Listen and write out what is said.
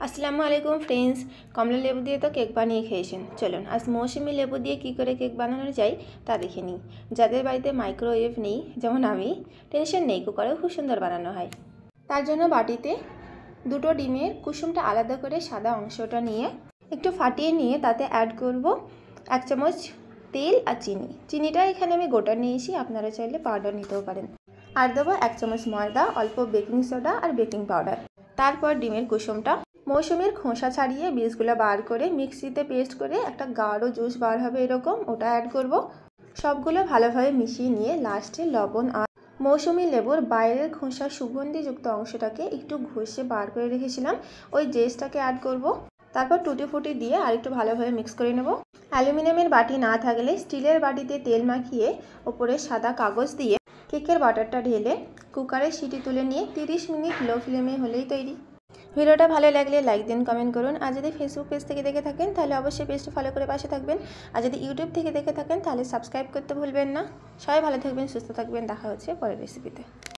আসসালামু আলাইকুম ফ্রেন্ডস, কমলা লেবু দিয়ে তো কেক বানিয়ে খেয়েছেন। চলুন আজ মৌসুমি লেবু দিয়ে কী করে কেক বানানো যায় তা দেখে নিই। যাদের বাড়িতে মাইক্রোওয়েভ নেই, যেমন আমি, টেনশন নেই, কুকারেও খুব সুন্দর বানানো হয়। তার জন্য বাটিতে দুটো ডিমের কুসুমটা আলাদা করে সাদা অংশটা নিয়ে একটু ফাটিয়ে নিয়ে তাতে অ্যাড করব 1 চামচ তেল আর চিনিটা এখানে আমি গোটা নিয়েছি, আপনারা চাইলে পাউডার নিতেও পারেন। আর দেবো 1 চামচ ময়দা, অল্প বেকিং সোডা আর বেকিং পাউডার। তারপর ডিমের কুসুমটা মৌসুমির খোসা ছাড়িয়ে বীজগুলো বার করে মিক্সিতে পেস্ট করে একটা গাঢ় জুস বার হবে এরকম, ওটা অ্যাড করব। সবগুলো ভালোভাবে মিশিয়ে নিয়ে লাস্টে লবণ আর মৌসুমি লেবুর বাইরের খোসার সুগন্ধিযুক্ত অংশটাকে একটু ঘষে বার করে রেখেছিলাম, ওই জেসটাকে অ্যাড করব। তারপর টুটি ফুটি দিয়ে আর একটু ভালোভাবে মিক্স করে নেব। অ্যালুমিনিয়ামের বাটি না থাকলে স্টিলের বাটিতে তেল মাখিয়ে ওপরে সাদা কাগজ দিয়ে কেকের বাটারটা ঢেলে কুকারে সিটি তুলে নিয়ে 30 মিনিট লো ফ্লেমে হলেই তৈরি। ভিডিওটা ভালো লাগলে লাইক দিন, কমেন্ট করুন। আর যদি ফেসবুক পেজ থেকে দেখে থাকেন তাহলে অবশ্যই পেজটি ফলো করে পাশে থাকবেন। আর যদি ইউটিউব থেকে দেখে থাকেন তাহলে সাবস্ক্রাইব করতে ভুলবেন না। সবাই ভালো থাকবেন, সুস্থ থাকবেন, দেখা হচ্ছে পরের রেসিপিতে।